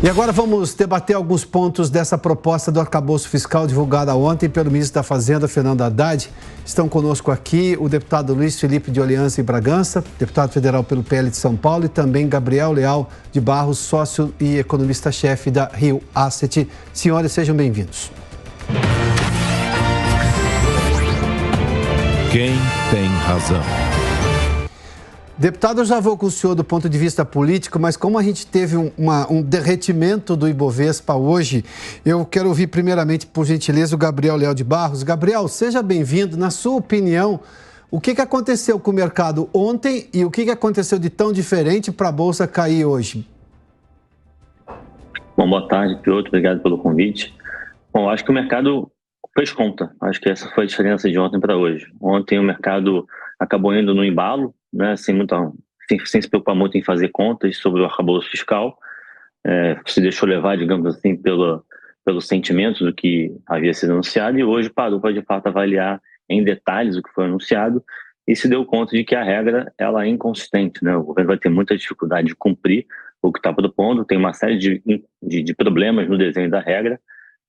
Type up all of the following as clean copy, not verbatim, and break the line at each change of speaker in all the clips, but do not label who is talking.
E agora vamos debater alguns pontos dessa proposta do arcabouço fiscal divulgada ontem pelo ministro da Fazenda, Fernando Haddad. Estão conosco aqui o deputado Luiz Felipe de Orleans e Bragança, deputado federal pelo PL de São Paulo, e também Gabriel Leal de Barros, sócio e economista-chefe da Rio Asset. Senhores, sejam bem-vindos.
Quem tem razão?
Deputado, eu já vou com o senhor do ponto de vista político, mas como a gente teve um derretimento do Ibovespa hoje, eu quero ouvir primeiramente, por gentileza, o Gabriel Leal de Barros. Gabriel, seja bem-vindo. Na sua opinião, o que aconteceu com o mercado ontem e o que aconteceu de tão diferente para a Bolsa cair hoje?
Bom, boa tarde, Piotr. Obrigado pelo convite. Bom, acho que o mercado fez conta. Acho que essa foi a diferença de ontem para hoje. Ontem o mercado acabou indo no embalo, né, sem se preocupar muito em fazer contas sobre o arcabouço fiscal, se deixou levar, digamos assim, pelo sentimento do que havia sido anunciado, e hoje parou para de fato avaliar em detalhes o que foi anunciado e se deu conta de que a regra ela é inconsistente, né? O governo vai ter muita dificuldade de cumprir o que está propondo, tem uma série de problemas no desenho da regra,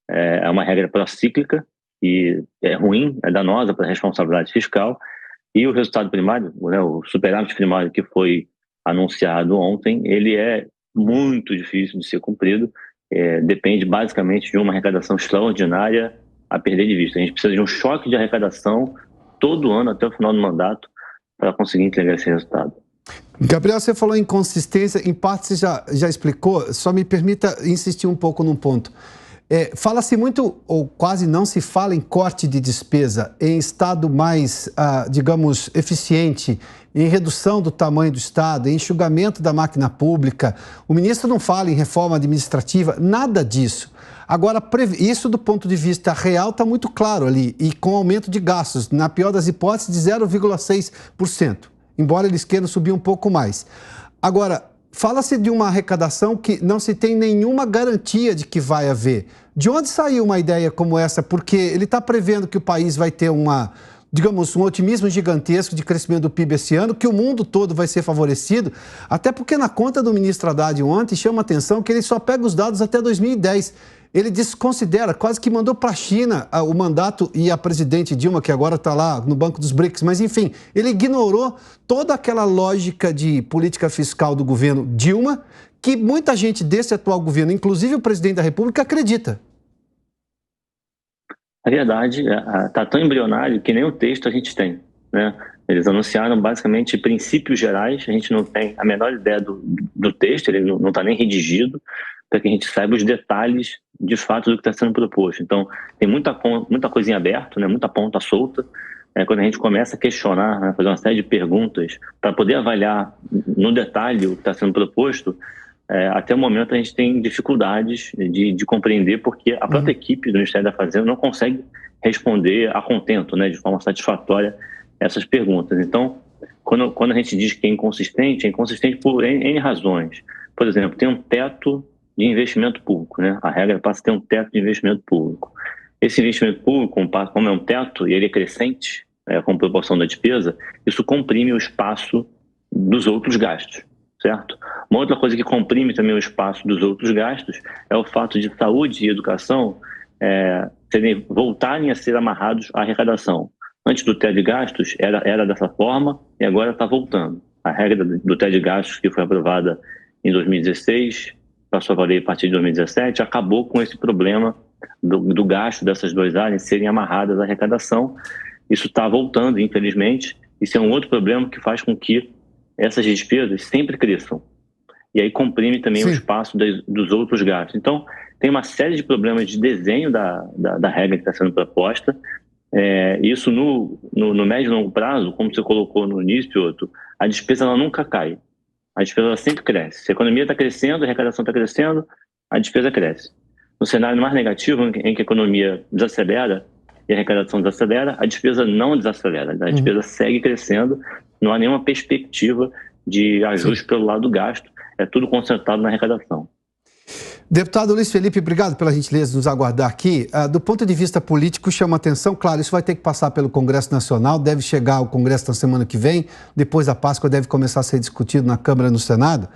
é uma regra procíclica e é ruim, é danosa para a responsabilidade fiscal. E o resultado primário, né, o superávit primário que foi anunciado ontem, ele é muito difícil de ser cumprido, depende basicamente de uma arrecadação extraordinária a perder de vista. A gente precisa de um choque de arrecadação todo ano até o final do mandato para conseguir entregar esse resultado.
Gabriel, você falou em inconsistência, em parte você já explicou, só me permita insistir um pouco num ponto. Fala-se muito, ou quase não se fala, em corte de despesa, em Estado mais, digamos, eficiente, em redução do tamanho do Estado, em enxugamento da máquina pública. O ministro não fala em reforma administrativa, nada disso. Agora, isso do ponto de vista real está muito claro ali, e com aumento de gastos, na pior das hipóteses, de 0,6%, embora eles queiram subir um pouco mais. Agora, fala-se de uma arrecadação que não se tem nenhuma garantia de que vai haver. De onde saiu uma ideia como essa? Porque ele está prevendo que o país vai ter um otimismo gigantesco de crescimento do PIB esse ano, que o mundo todo vai ser favorecido, até porque na conta do ministro Haddad ontem chama a atenção que ele só pega os dados até 2010. Ele desconsidera, quase que mandou para a China o mandato e a presidente Dilma, que agora está lá no Banco dos BRICS, mas enfim, ele ignorou toda aquela lógica de política fiscal do governo Dilma, que muita gente desse atual governo, inclusive o presidente da República, acredita.
A verdade está tão embrionário que nem o texto a gente tem, né? Eles anunciaram basicamente princípios gerais, a gente não tem a menor ideia do texto, ele não está nem redigido, para que a gente saiba os detalhes de fato do que está sendo proposto. Então, tem muita coisa em aberto, né? Muita ponta solta. Quando a gente começa a questionar, né? Fazer uma série de perguntas para poder avaliar no detalhe o que está sendo proposto, até o momento a gente tem dificuldades de compreender, porque a própria equipe do Ministério da Fazenda não consegue responder a contento, né? De forma satisfatória essas perguntas. Então, quando a gente diz que é inconsistente por N razões. Por exemplo, tem um teto de investimento público, né? A regra passa a ter um teto de investimento público. Esse investimento público, como é um teto e ele é crescente, com proporção da despesa, isso comprime o espaço dos outros gastos, certo? Uma outra coisa que comprime também o espaço dos outros gastos é o fato de saúde e educação voltarem a ser amarrados à arrecadação. Antes do teto de gastos era dessa forma e agora está voltando. A regra do teto de gastos, que foi aprovada em 2016, passou a valer a partir de 2017, acabou com esse problema do gasto dessas duas áreas serem amarradas à arrecadação. Isso está voltando, infelizmente. Isso é um outro problema que faz com que essas despesas sempre cresçam. E aí comprime também o espaço dos outros gastos. Então, tem uma série de problemas de desenho da regra que está sendo proposta. Isso no médio e longo prazo, como você colocou no início, Piotr, a despesa ela nunca cai. A despesa ela sempre cresce. Se a economia está crescendo, a arrecadação está crescendo, a despesa cresce. No cenário mais negativo, em que a economia desacelera e a arrecadação desacelera, a despesa não desacelera. A despesa segue crescendo, não há nenhuma perspectiva de ajuste pelo lado do gasto, é tudo concentrado na arrecadação.
Deputado Luiz Felipe, obrigado pela gentileza de nos aguardar aqui. Do ponto de vista político, chama atenção, claro, isso vai ter que passar pelo Congresso Nacional, deve chegar ao Congresso na semana que vem, depois da Páscoa deve começar a ser discutido na Câmara e no Senado.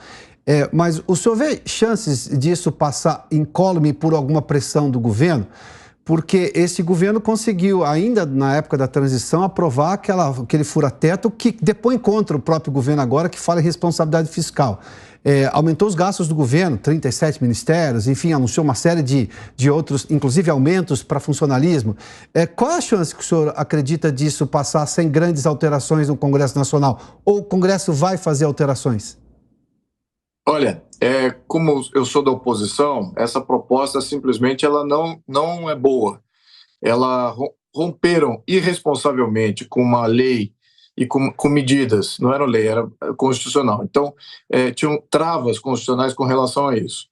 Mas o senhor vê chances disso passar incólume por alguma pressão do governo? Porque esse governo conseguiu, ainda na época da transição, aprovar aquele fura-teto que depõe contra o próprio governo agora, que fala em responsabilidade fiscal. Aumentou os gastos do governo, 37 ministérios, enfim, anunciou uma série de outros, inclusive aumentos para funcionalismo. Qual é a chance que o senhor acredita disso passar sem grandes alterações no Congresso Nacional? Ou o Congresso vai fazer alterações?
Olha, como eu sou da oposição, essa proposta simplesmente ela não é boa. Ela romperam irresponsavelmente com uma lei e com medidas, não era lei, era constitucional. Então, tinham travas constitucionais com relação a isso.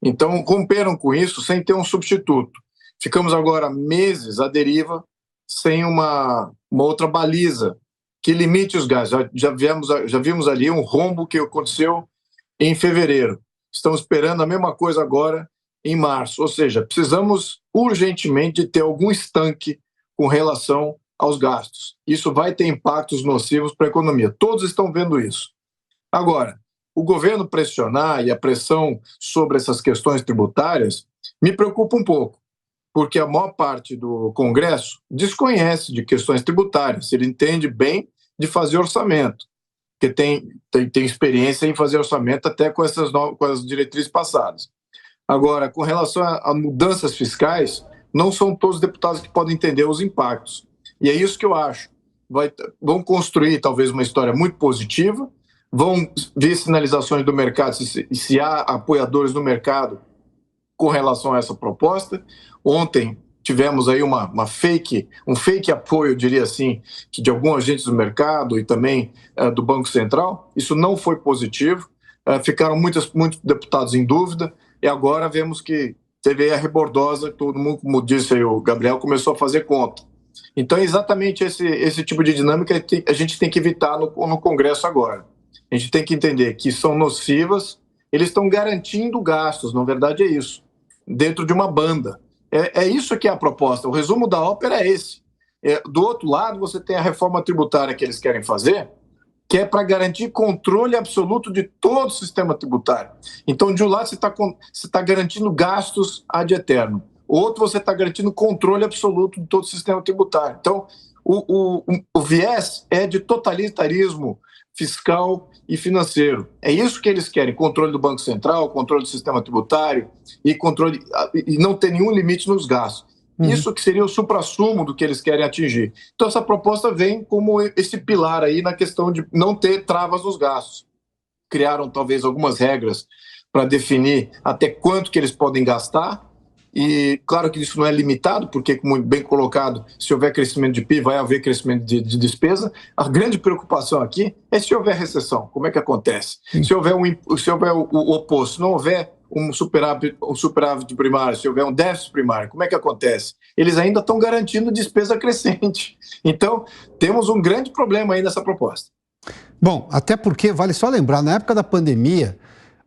Então, romperam com isso sem ter um substituto. Ficamos agora meses à deriva, sem uma outra baliza que limite os gastos. Já vimos ali um rombo que aconteceu em fevereiro. Estamos esperando a mesma coisa agora em março. Ou seja, precisamos urgentemente de ter algum estanque com relação aos gastos. Isso vai ter impactos nocivos para a economia. Todos estão vendo isso. Agora, o governo pressionar e a pressão sobre essas questões tributárias me preocupa um pouco, porque a maior parte do Congresso desconhece de questões tributárias. Ele entende bem de fazer orçamento, porque tem experiência em fazer orçamento até com as diretrizes passadas. Agora, com relação a mudanças fiscais, não são todos os deputados que podem entender os impactos. E é isso que eu acho. Vão construir talvez uma história muito positiva, vão ver sinalizações do mercado, se há apoiadores no mercado com relação a essa proposta. Ontem tivemos aí um fake apoio, eu diria assim, que de alguns agentes do mercado e também do Banco Central. Isso não foi positivo, ficaram muitos deputados em dúvida, e agora vemos que teve a rebordosa, todo mundo, como disse aí o Gabriel, começou a fazer conta. Então é exatamente esse tipo de dinâmica que a gente tem que evitar no Congresso agora. A gente tem que entender que são nocivas, eles estão garantindo gastos, na verdade é isso, dentro de uma banda. É isso que é a proposta. O resumo da ópera é esse. Do outro lado, você tem a reforma tributária que eles querem fazer, que é para garantir controle absoluto de todo o sistema tributário. Então, de um lado, você está garantindo gastos ad eterno. Outro, você está garantindo controle absoluto de todo o sistema tributário. Então, o viés é de totalitarismo fiscal e financeiro. É isso que eles querem: controle do Banco Central, controle do sistema tributário e não ter nenhum limite nos gastos. Isso que seria o suprassumo do que eles querem atingir. Então essa proposta vem como esse pilar aí na questão de não ter travas nos gastos. Criaram talvez algumas regras para definir até quanto que eles podem gastar, e claro que isso não é limitado, porque, como bem colocado, se houver crescimento de PIB, vai haver crescimento de despesa. A grande preocupação aqui é se houver recessão, como é que acontece? Se houver o oposto, se não houver um superávit primário, se houver um déficit primário, como é que acontece? Eles ainda estão garantindo despesa crescente. Então, temos um grande problema aí nessa proposta.
Bom, até porque, vale só lembrar, na época da pandemia,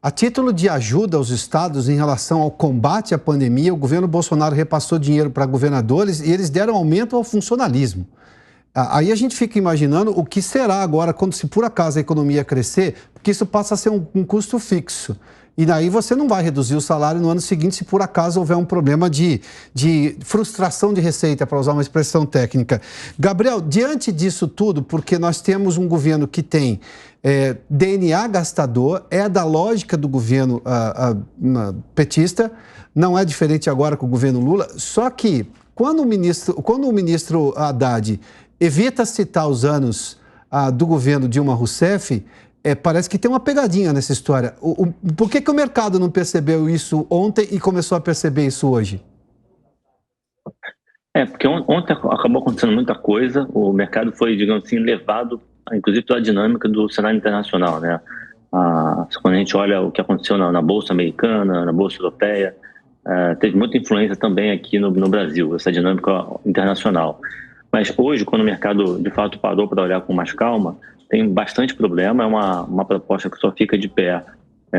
a título de ajuda aos estados em relação ao combate à pandemia, o governo Bolsonaro repassou dinheiro para governadores e eles deram aumento ao funcionalismo. Aí a gente fica imaginando o que será agora, quando se por acaso a economia crescer, porque isso passa a ser um custo fixo. E daí você não vai reduzir o salário no ano seguinte se por acaso houver um problema de frustração de receita, para usar uma expressão técnica. Gabriel, diante disso tudo, porque nós temos um governo que tem DNA gastador, é da lógica do governo petista, não é diferente agora com o governo Lula, só que quando o ministro Haddad evita citar os anos do governo Dilma Rousseff, parece que tem uma pegadinha nessa história. Por que o mercado não percebeu isso ontem e começou a perceber isso hoje?
Porque ontem acabou acontecendo muita coisa, o mercado foi, digamos assim, levado, inclusive pela dinâmica do cenário internacional, né? Quando a gente olha o que aconteceu na Bolsa Americana, na Bolsa Europeia, teve muita influência também aqui no Brasil, essa dinâmica internacional. Mas hoje, quando o mercado de fato parou para olhar com mais calma, tem bastante problema. É uma proposta que só fica de pé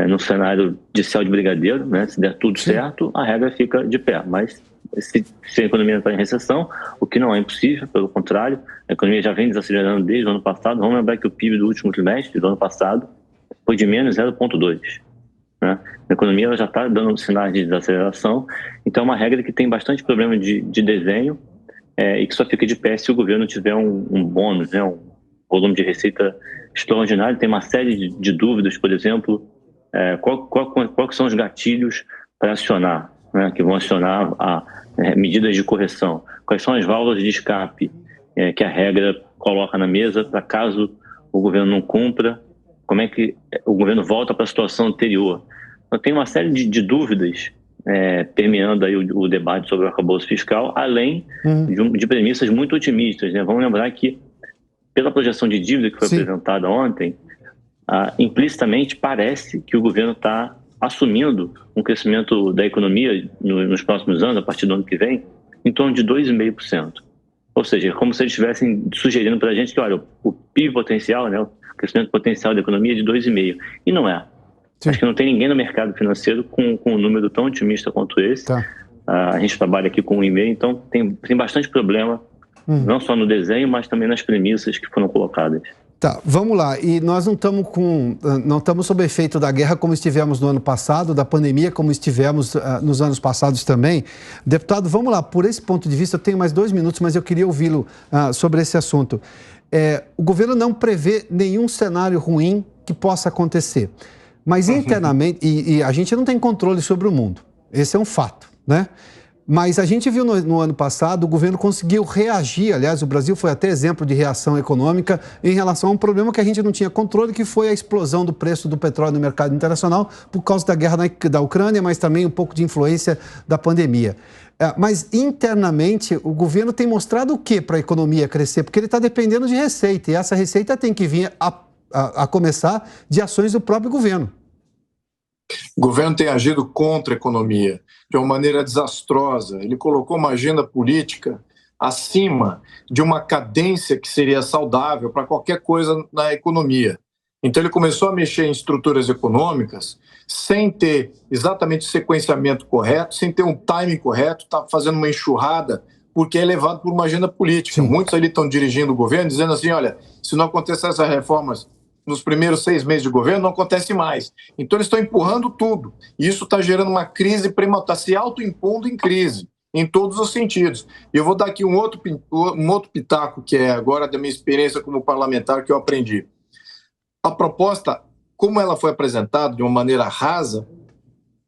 no cenário de céu de brigadeiro, né? Se der tudo certo, a regra fica de pé. Mas se a economia está em recessão, o que não é impossível, pelo contrário, a economia já vem desacelerando desde o ano passado. Vamos lembrar que o PIB do último trimestre do ano passado foi de menos 0,2. né? A economia ela já está dando sinais de desaceleração, então é uma regra que tem bastante problema de desenho e que só fica de pé se o governo tiver um bônus, né? Um volume de receita extraordinário. Tem uma série de dúvidas, por exemplo, quais são os gatilhos para acionar, né? Que vão acionar medidas de correção, quais são as válvulas de escape que a regra coloca na mesa para caso o governo não cumpra, como é que o governo volta para a situação anterior. Então, tem uma série de dúvidas permeando aí o debate sobre o arcabouço fiscal, além de premissas muito otimistas, né? Vamos lembrar que, pela projeção de dívida que foi apresentada ontem, implicitamente parece que o governo está assumindo um crescimento da economia nos próximos anos, a partir do ano que vem, em torno de 2,5%. Ou seja, como se eles estivessem sugerindo para a gente que, olha, o PIB potencial, né, o crescimento potencial da economia é de 2,5%. E não é. Sim. Acho que não tem ninguém no mercado financeiro com um número tão otimista quanto esse. Tá. A gente trabalha aqui com 1,5%, então tem bastante problema, não só no desenho, mas também nas premissas que foram colocadas.
Tá, vamos lá. E nós não estamos sob efeito da guerra como estivemos no ano passado, da pandemia como estivemos nos anos passados também. Deputado, vamos lá. Por esse ponto de vista, eu tenho mais 2 minutos, mas eu queria ouvi-lo sobre esse assunto. O governo não prevê nenhum cenário ruim que possa acontecer. Mas internamente, e a gente não tem controle sobre o mundo. Esse é um fato, né? Mas a gente viu no ano passado, o governo conseguiu reagir, aliás, o Brasil foi até exemplo de reação econômica em relação a um problema que a gente não tinha controle, que foi a explosão do preço do petróleo no mercado internacional por causa da guerra da Ucrânia, mas também um pouco de influência da pandemia. Mas internamente, o governo tem mostrado o que para a economia crescer? Porque ele está dependendo de receita, e essa receita tem que vir a começar de ações do próprio governo.
O governo tem agido contra a economia de uma maneira desastrosa. Ele colocou uma agenda política acima de uma cadência que seria saudável para qualquer coisa na economia. Então ele começou a mexer em estruturas econômicas sem ter exatamente o sequenciamento correto, sem ter um timing correto, está fazendo uma enxurrada porque é levado por uma agenda política. Sim. Muitos ali estão dirigindo o governo dizendo assim, olha, se não acontecer essas reformas nos primeiros 6 meses de governo, não acontece mais. Então, eles estão empurrando tudo. E isso está gerando uma crise prematura, está se autoimpondo em crise, em todos os sentidos. E eu vou dar aqui um outro pitaco, que é agora da minha experiência como parlamentar, que eu aprendi. A proposta, como ela foi apresentada de uma maneira rasa,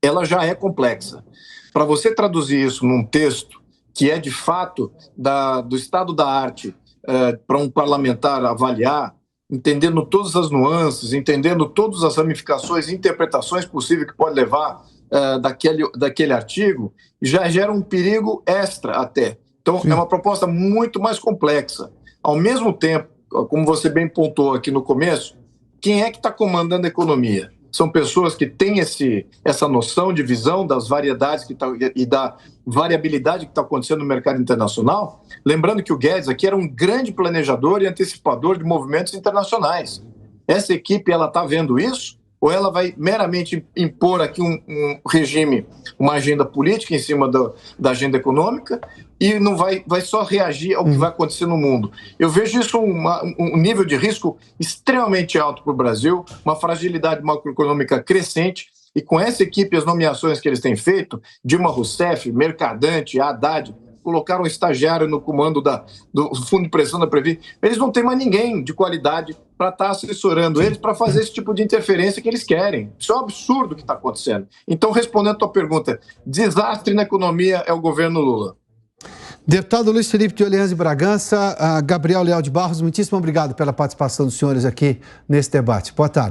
ela já é complexa. Para você traduzir isso num texto que é, de fato, do estado da arte, para um parlamentar avaliar, entendendo todas as nuances, entendendo todas as ramificações e interpretações possíveis que pode levar daquele artigo, já gera um perigo extra até. Então, é uma proposta muito mais complexa. Ao mesmo tempo, como você bem pontuou aqui no começo, quem é que está comandando a economia? São pessoas que têm essa noção de visão das variedades e da variabilidade que está acontecendo no mercado internacional. Lembrando que o Guedes aqui era um grande planejador e antecipador de movimentos internacionais. Essa equipe, ela está vendo isso? Ou ela vai meramente impor aqui um regime, uma agenda política em cima da agenda econômica e não vai só reagir ao que vai acontecer no mundo? Eu vejo isso um nível de risco extremamente alto para o Brasil, uma fragilidade macroeconômica crescente, e com essa equipe, as nomeações que eles têm feito, Dilma Rousseff, Mercadante, Haddad, colocaram um estagiário no comando do Fundo de Pressão da Previ, eles não têm mais ninguém de qualidade para estar assessorando eles para fazer esse tipo de interferência que eles querem. Isso é um absurdo que está acontecendo. Então, respondendo a tua pergunta, desastre na economia é o governo Lula.
Deputado Luiz Felipe de Orleans de Bragança, Gabriel Leal de Barros, muitíssimo obrigado pela participação dos senhores aqui nesse debate. Boa tarde.